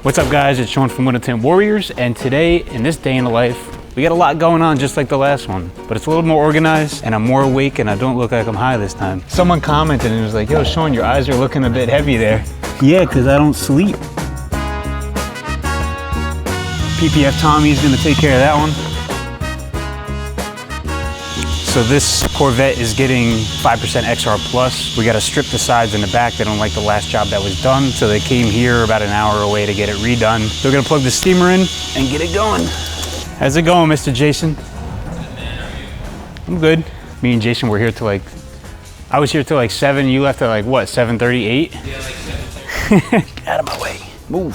What's up guys, it's Sean from Tint Warriors, and today, in this day in the life, we got a lot going on just like the last one, but it's a little more organized and I'm more awake and I don't look like I'm high this time. Someone commented and was like, yo Sean, your eyes are looking a bit heavy there. Yeah, cause I don't sleep. PPF Tommy's gonna take care of that one. So this Corvette is getting 5% XR Plus. We gotta strip the sides and the back. They don't like the last job that was done, so they came here about an hour away to get it redone. So we're gonna plug the steamer in and get it going. How's it going, Mr. Jason? I'm good. Me and Jason were here till like, I was here till like 7, you left at like what, 7:38? Yeah, like 7:30. Get out of my way, move.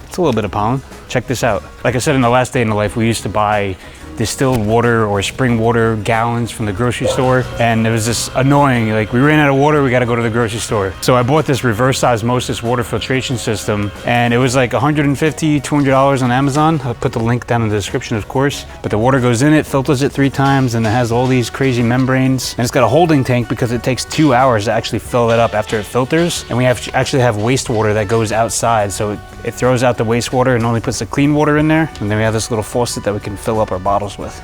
It's a little bit of pollen. Check this out. Like I said in the last day in the life, we used to buy distilled water or spring water gallons from the grocery store, and it was just annoying. Like, we ran out of water, we got to go to the grocery store. So I bought this reverse osmosis water filtration system, and it was like $150, $200 on Amazon. I'll put the link down in the description, of course. But the water goes in it, filters it 3 times, and it has all these crazy membranes. And it's got a holding tank because it takes 2 hours to actually fill it up after it filters. And we actually have wastewater that goes outside, so it throws out the wastewater and only puts the clean water in there. And then we have this little faucet that we can fill up our bottles with.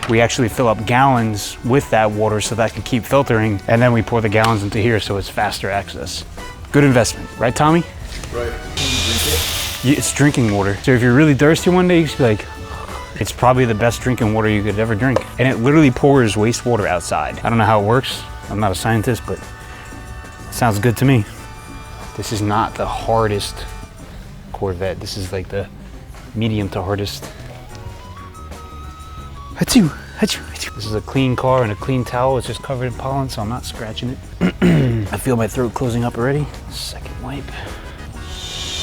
We actually fill up gallons with that water so that can keep filtering, and then we pour the gallons into here so it's faster access. Good investment, right Tommy? Right. Can you drink it? Yeah, it's drinking water. So if you're really thirsty one day, you should be like, it's probably the best drinking water you could ever drink. And it literally pours wastewater outside. I don't know how it works. I'm not a scientist, but it sounds good to me. This is not the hardest Corvette. This is like the medium to hardest. Achoo, achoo, achoo. This is a clean car and a clean towel. It's just covered in pollen, so I'm not scratching it. I feel my throat closing up already. Second wipe.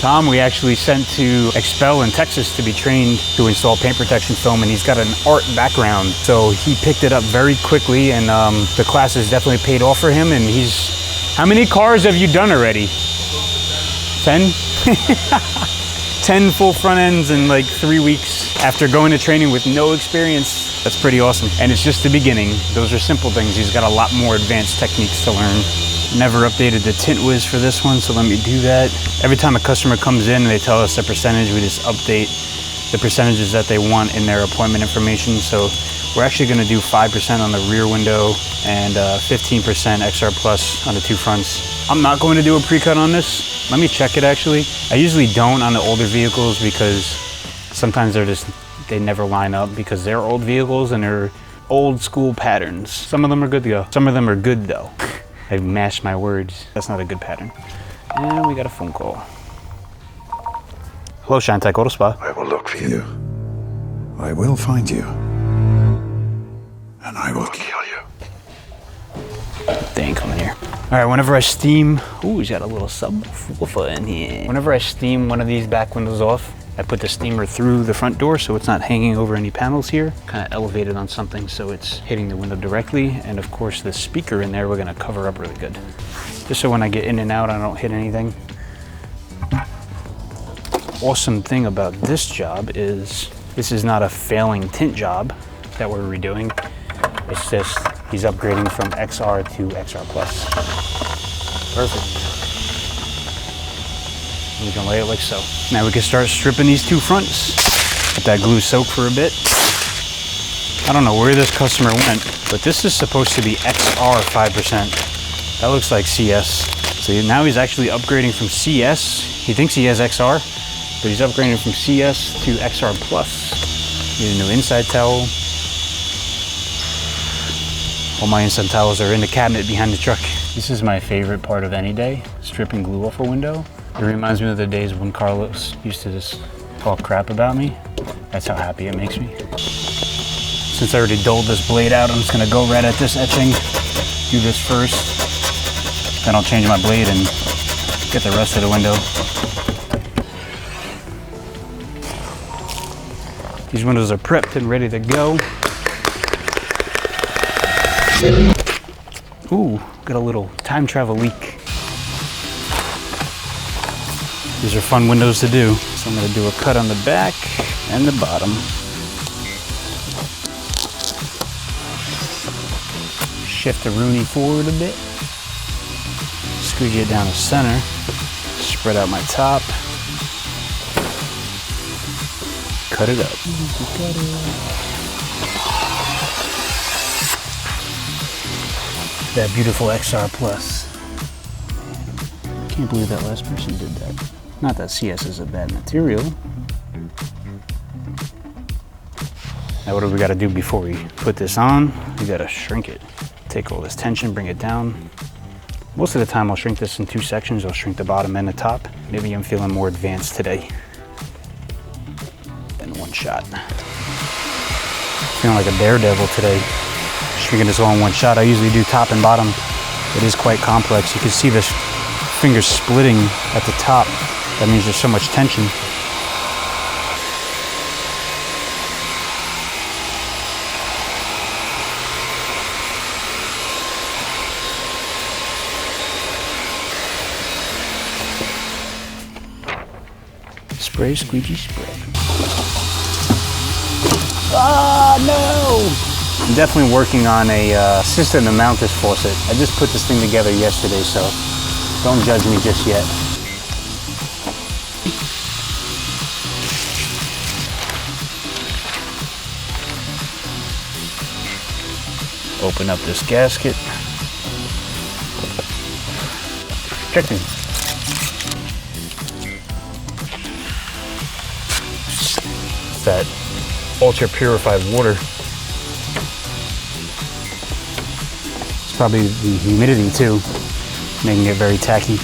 Tom, we actually sent to Expel in Texas to be trained to install paint protection film, and he's got an art background. So he picked it up very quickly, and the class has definitely paid off for him, and he's... How many cars have you done already? 10? 10 full front ends in like 3 weeks after going to training with no experience. That's pretty awesome. And it's just the beginning. Those are simple things. He's got a lot more advanced techniques to learn. Never updated the tint whiz for this one, so let me do that. Every time a customer comes in and they tell us a percentage, we just update the percentages that they want in their appointment information. So we're actually gonna do 5% on the rear window and 15% XR Plus on the 2 fronts. I'm not going to do a pre-cut on this. Let me check it actually. I usually don't on the older vehicles because sometimes they never line up because they're old vehicles and they're old school patterns. Some of them are good to go. Some of them are good though. I mashed my words. That's not a good pattern. And we got a phone call. Hello, Shine Tech Auto Spa. I will look for you. I will find you. And I will kill you. They ain't coming here. All right, whenever I steam, ooh, he's got a little subwoofer in here. Whenever I steam one of these back windows off, I put the steamer through the front door so it's not hanging over any panels here. Kind of elevated on something so it's hitting the window directly. And of course the speaker in there, we're gonna cover up really good. Just so when I get in and out, I don't hit anything. Awesome thing about this job is this is not a failing tint job that we're redoing. It's just he's upgrading from XR to XR Plus. Perfect. We can lay it like so. Now we can start stripping these 2 fronts. Let that glue soak for a bit. I don't know where this customer went, but this is supposed to be XR 5%. That looks like CS. So now he's actually upgrading from CS. He thinks he has XR, but he's upgrading from CS to XR Plus. Need a new inside towel. All my inside towels are in the cabinet behind the truck. This is my favorite part of any day, stripping glue off a window. It reminds me of the days when Carlos used to just talk crap about me. That's how happy it makes me. Since I already doled this blade out, I'm just gonna go right at this etching, do this first, then I'll change my blade and get the rest of the window. These windows are prepped and ready to go. Ooh, got a little time travel leak. These are fun windows to do. So I'm gonna do a cut on the back and the bottom. Shift the Rooney forward a bit. Squeegee it down the center. Spread out my top. Cut it up. That beautiful XR Plus. Can't believe that last person did that. Not that CS is a bad material. Now what do we gotta do before we put this on? We gotta shrink it. Take all this tension, bring it down. Most of the time I'll shrink this in 2 sections. I'll shrink the bottom and the top. Maybe I'm feeling more advanced today than one shot. Feeling like a daredevil today. Shrinking this all in one shot. I usually do top and bottom. It is quite complex. You can see the fingers splitting at the top. That means there's so much tension. Spray, squeegee, spray. Ah, no! I'm definitely working on a system to mount this faucet. I just put this thing together yesterday, so don't judge me just yet. Open up this gasket. Checking. That ultra purified water. It's probably the humidity too, making it very tacky.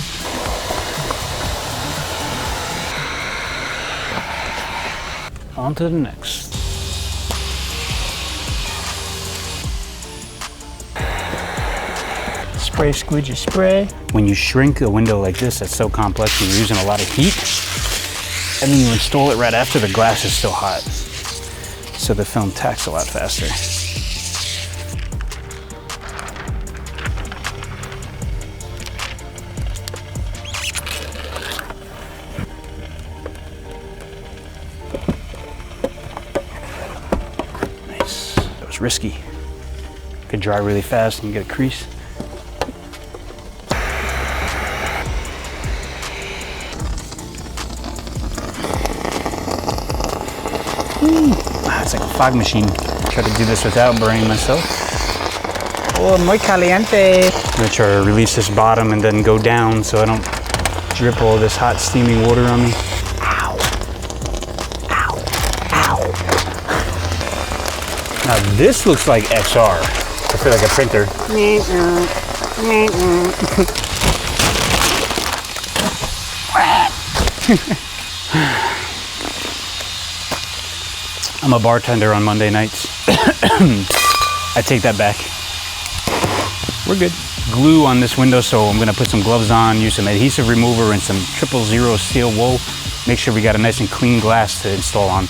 On to the next. Spray, squeegee, spray. When you shrink a window like this, that's so complex, you're using a lot of heat. And then you install it right after the glass is still hot. So the film tacks a lot faster. Nice. That was risky. Could dry really fast and you get a crease. It's like a fog machine. Try to do this without burning myself. Oh, muy caliente. I'm gonna try to release this bottom and then go down so I don't drip all this hot steaming water on me. Ow. Ow. Ow. Now this looks like XR. I feel like a printer. I'm a bartender on Monday nights. I take that back. We're good. Glue on this window, so I'm gonna put some gloves on, use some adhesive remover and some 000 steel wool. Make sure we got a nice and clean glass to install on.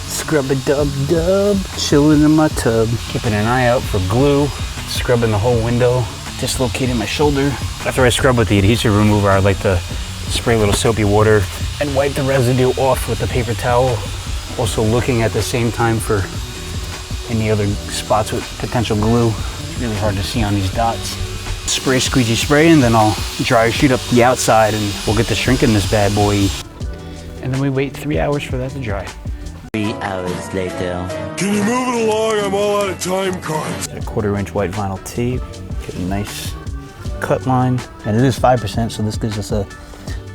Scrub-a-dub-dub, chilling in my tub. Keeping an eye out for glue, scrubbing the whole window, dislocating my shoulder. After I scrub with the adhesive remover, I like to spray a little soapy water and wipe the residue off with a paper towel. Also looking at the same time for any other spots with potential glue. It's really hard to see on these dots. Spray, squeegee, spray, and then I'll dry sheet up the outside and we'll get to shrinking this bad boy. And then we wait 3 hours for that to dry. 3 hours later. Can you move it along? I'm all out of time cards. A 1/4 inch white vinyl tape. Get a nice cut line. And it is 5%, so this gives us a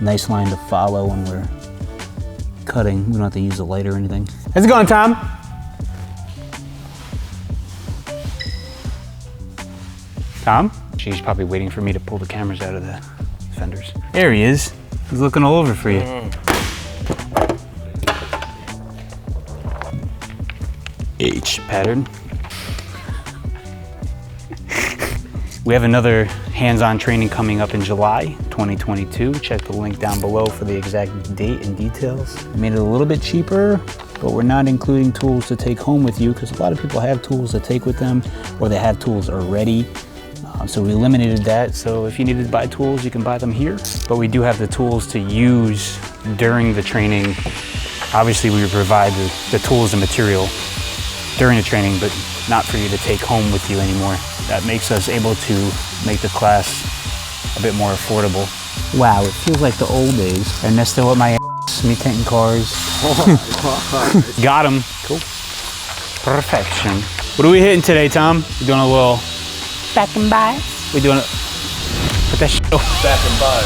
nice line to follow when we're cutting. We don't have to use a light or anything. How's it going, Tom? Tom? She's probably waiting for me to pull the cameras out of the fenders. There he is. He's looking all over for you. H pattern. We have another hands-on training coming up in July 2022. Check the link down below for the exact date and details. We made it a little bit cheaper, but we're not including tools to take home with you because a lot of people have tools to take with them or they have tools already. So we eliminated that. So if you needed to buy tools, you can buy them here. But we do have the tools to use during the training. Obviously, we provide the tools and material during the training, but not for you to take home with you anymore. That makes us able to make the class a bit more affordable. Wow, it feels like the old days. Ernesto at my ass, me tinting cars. Got him. Cool. Perfection. What are we hitting today, Tom? We're doing a little back and by. We're doing it. Put that shit. Back and by.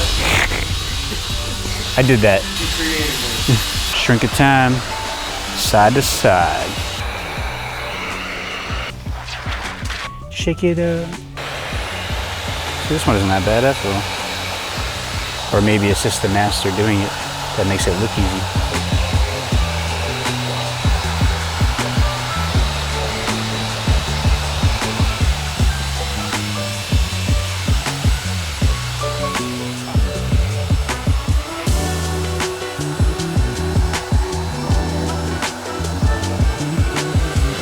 I did that. You created it. Shrink of time, side to side. Shake it up. See, this one isn't that bad after all. Or maybe it's just the master doing it that makes it look easy.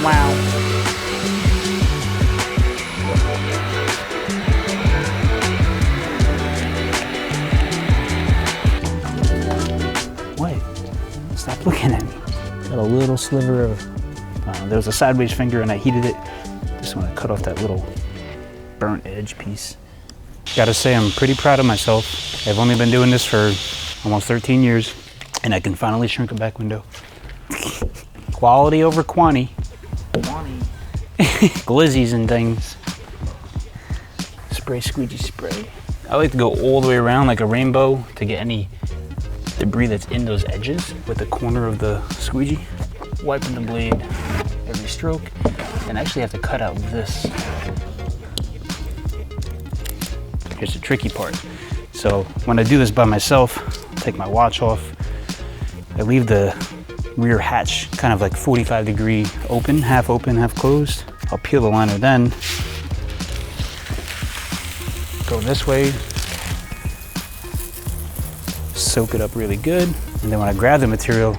Wow. Wait, stop looking at me. Got a little sliver of, there was a sideways finger and I heated it. Just want to cut off that little burnt edge piece. Gotta say, I'm pretty proud of myself. I've only been doing this for almost 13 years and I can finally shrink a back window. Quality over quantity. Glizzies and things. Spray, squeegee spray. I like to go all the way around like a rainbow to get any debris that's in those edges with the corner of the squeegee. Wiping the blade every stroke. And I actually have to cut out this. Here's the tricky part. So when I do this by myself, I'll take my watch off. I leave the rear hatch kind of like 45-degree open, half closed. I'll peel the liner then, go this way, soak it up really good, and then when I grab the material,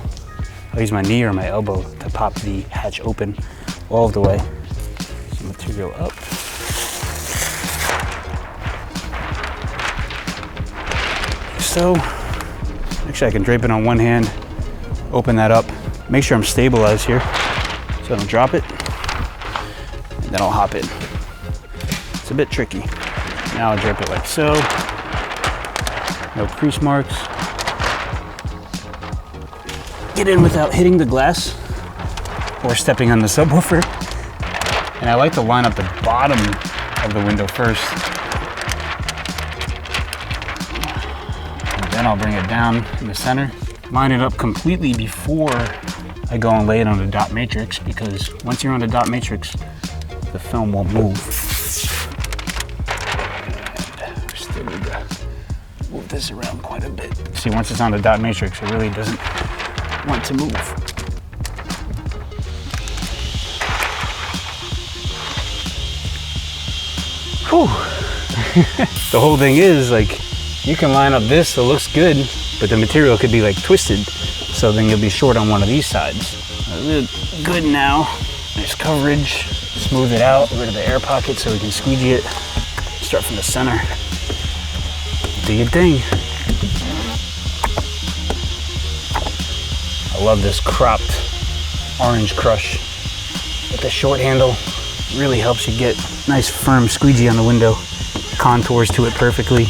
I'll use my knee or my elbow to pop the hatch open all of the way. So material up. So, actually I can drape it on one hand, open that up, make sure I'm stabilized here so I don't drop it, and then I'll hop in. It's a bit tricky. Now I'll drape it like so. No crease marks. Get in without hitting the glass or stepping on the subwoofer. And I like to line up the bottom of the window first. And then I'll bring it down in the center. Line it up completely before I go and lay it on the dot matrix, because once you're on the dot matrix, the film won't move. And we're still need to move this around quite a bit. See, once it's on the dot matrix, it really doesn't want to move. Whew. The whole thing is, like, you can line up this so it looks good, but the material could be like twisted, so then you'll be short on one of these sides. Good now. Nice coverage. Smooth it out, get rid of the air pocket so we can squeegee it. Start from the center. Do your thing. I love this cropped orange crush with the short handle. Really helps you get nice firm squeegee on the window. Contours to it perfectly.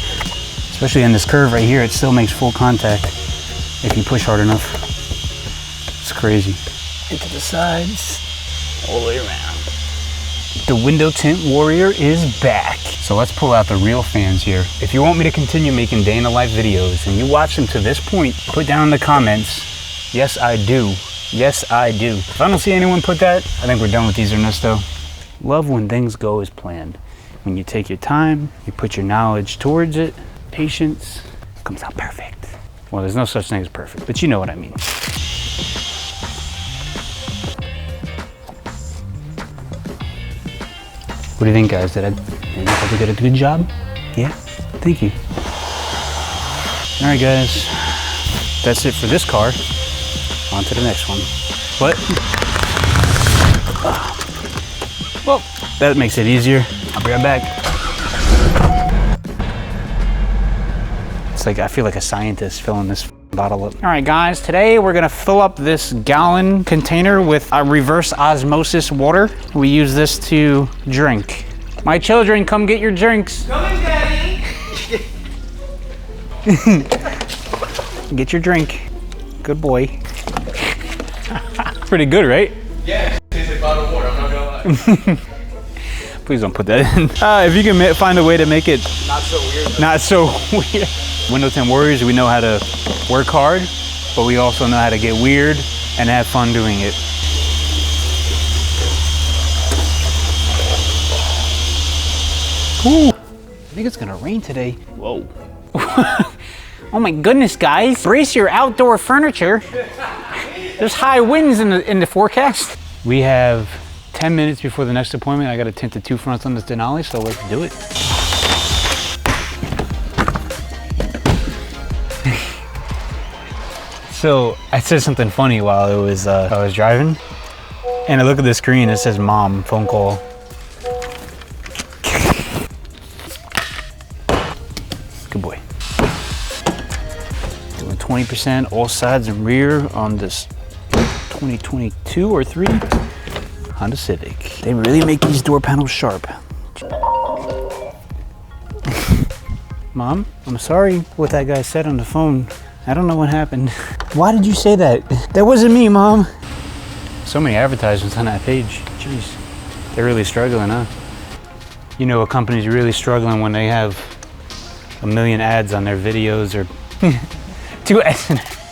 Especially in this curve right here, it still makes full contact if you push hard enough. It's crazy. Into the sides, all the way around. The window tint warrior is back. So let's pull out the real fans here. If you want me to continue making day in the life videos and you watch them to this point, put down in the comments, yes I do. Yes I do. If I don't see anyone put that, I think we're done with these, Ernesto. Love when things go as planned. When you take your time, you put your knowledge towards it, patience, comes out perfect. Well, there's no such thing as perfect, but you know what I mean. What do you think, guys? Did I did a good job? Yeah? Thank you. All right, guys. That's it for this car. On to the next one. What? Well, that makes it easier. I'll be right back. It's like, I feel like a scientist filling this bottle up. All right, guys, today we're gonna fill up this gallon container with a reverse osmosis water. We use this to drink. My children, come get your drinks. Coming, Daddy! Get your drink. Good boy. Pretty good, right? Yeah, it tastes like bottled water, I'm not gonna lie. Please don't put that in. If you can find a way to make it Not so weird. not so weird. Windows 10 Warriors, we know how to work hard, but we also know how to get weird and have fun doing it. Ooh, I think it's gonna rain today. Whoa. Oh my goodness, guys. Brace your outdoor furniture. There's high winds in the forecast. We have 10 minutes before the next appointment. I gotta tint the 2 fronts on this Denali, so let's do it. So I said something funny while I was driving, and I look at the screen, it says mom, phone call. Good boy. Doing 20% all sides and rear on this 2022 or 3 Honda Civic. They really make these door panels sharp. Mom, I'm sorry what that guy said on the phone. I don't know what happened. Why did you say that? That wasn't me, Mom. So many advertisements on that page. Jeez, they're really struggling, huh? You know a company's really struggling when they have a million ads on their videos or 2 ads.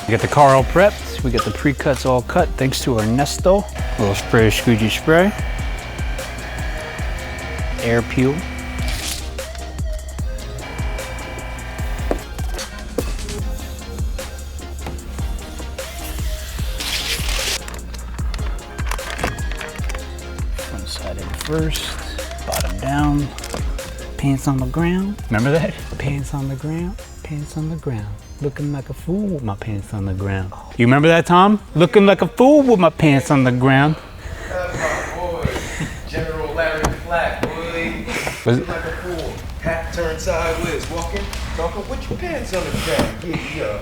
We got the car all prepped. We got the pre-cuts all cut thanks to Ernesto. A little spray, squeegee spray. Air peel. Front side in first, bottom down. Pants on the ground. Remember that? Pants on the ground, pants on the ground. Looking like a fool with my pants on the ground. You remember that, Tom? Looking like a fool with my pants on the ground. That's my boy, General Larry Flack, boy. Was Looking like a fool. Hat turned sideways, walking, talking with your pants on the ground. Yeah.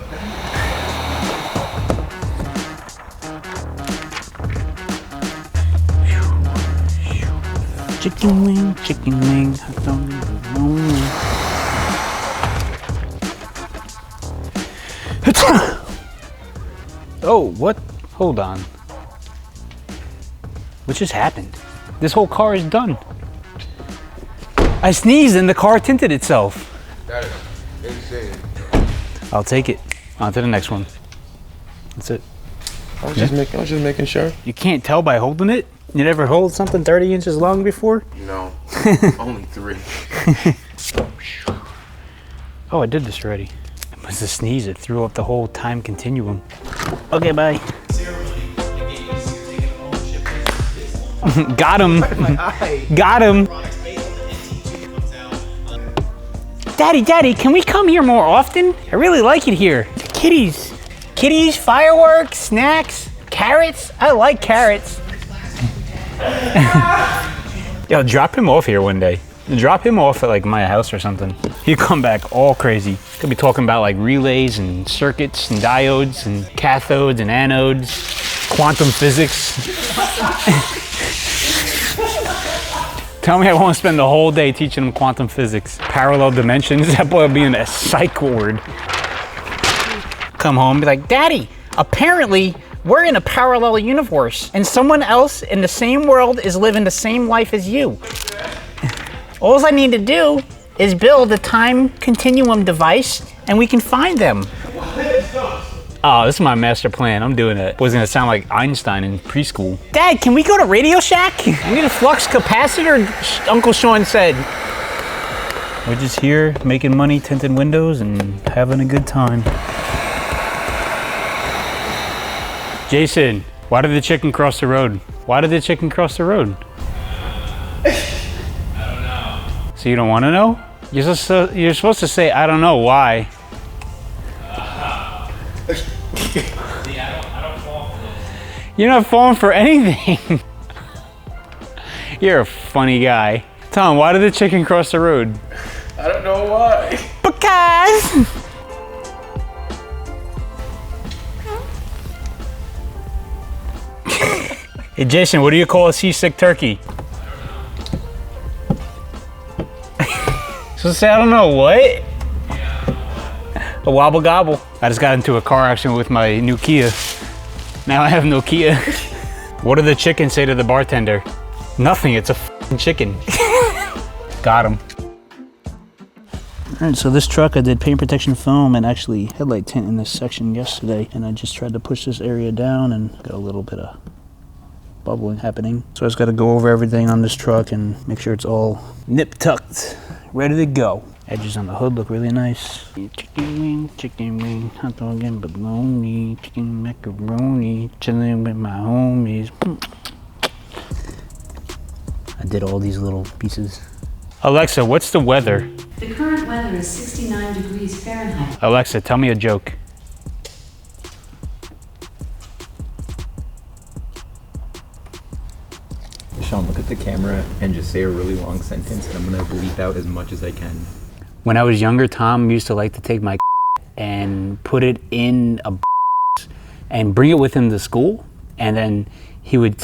Chicken wing, chicken wing. I don't know. Oh, what? Hold on. What just happened? This whole car is done. I sneezed and the car tinted itself. That is insane. I'll take it. On to the next one. That's it. I was just making sure. You can't tell by holding it? You never hold something 30 inches long before? No, only 3. Oh, I did this already. It was a sneeze. It threw up the whole time continuum. Okay, bye. Got him. Got him. Daddy, can we come here more often? I really like it here. Kitties. Kitties, fireworks, snacks, carrots. I like carrots. Yo, drop him off here one day. Drop him off at like my house or something. He'd come back all crazy. He'll be talking about like relays and circuits and diodes and cathodes and anodes, quantum physics. Tell me I won't spend the whole day teaching him quantum physics. Parallel dimensions, that boy will be in a psych ward. Come home and be like, Daddy, apparently we're in a parallel universe and someone else in the same world is living the same life as you. All I need to do is build a time continuum device and we can find them. Oh, this is my master plan. I'm doing it. Was gonna sound like Einstein in preschool. Dad, can we go to Radio Shack? I need a flux capacitor, Uncle Sean said. We're just here making money, tinting windows and having a good time. Jason, why did the chicken cross the road? Why did the chicken cross the road? I don't know. So you don't want to know? You're supposed to say, I don't know why. See, I don't fall for this. You're not falling for anything. You're a funny guy. Tom, why did the chicken cross the road? I don't know why. Because. Hey Jason, what do you call a seasick turkey? So say I don't know what? A wobble gobble. I just got into a car accident with my new Kia. Now I have no Kia. What did the chicken say to the bartender? Nothing, it's a f***ing chicken. Got him. All right, so this truck, I did paint protection film and actually headlight tint in this section yesterday, and I just tried to push this area down and got a little bit of bubbling happening. So I just got to go over everything on this truck and make sure it's all nip tucked, ready to go. Edges on the hood look really nice. Chicken wing, hot dog and bologna, chicken macaroni, chilling with my homies. I did all these little pieces. Alexa, what's the weather? The current weather is 69 degrees Fahrenheit. Alexa, tell me a joke. Sean, look at the camera and just say a really long sentence, and I'm gonna bleep out as much as I can. When I was younger, Tom used to like to take my and put it in a and bring it with him to school, and then he would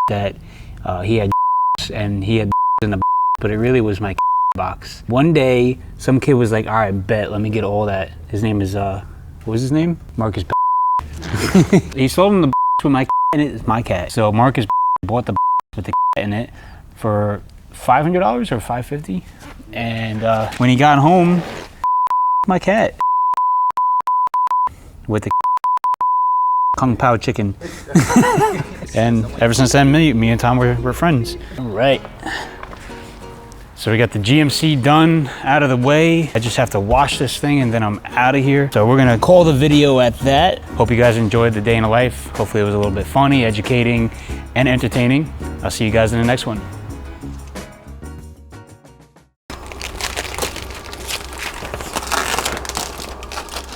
that he had and he had in the but it really was my box. One day, some kid was like, "All right, bet, let me get all that." His name is what was his name? Marcus. He sold him the with my in it. It's my cat. So Marcus bought the with the in it for $500 or $550, and when he got home, my cat with the Kung Pao chicken. And ever since then, me and Tom were friends. All right. So we got the GMC done, out of the way. I just have to wash this thing and then I'm out of here. So we're gonna call the video at that. Hope you guys enjoyed the day in the life. Hopefully it was a little bit funny, educating, and entertaining. I'll see you guys in the next one.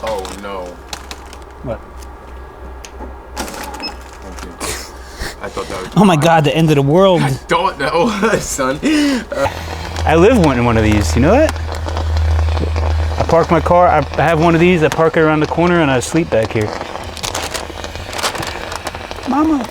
Oh no. What? Okay. I thought that was. Oh my God, the end of the world. Don't know, son. I live in one of these, you know that? I park my car, I have one of these, I park it around the corner and I sleep back here. Mama.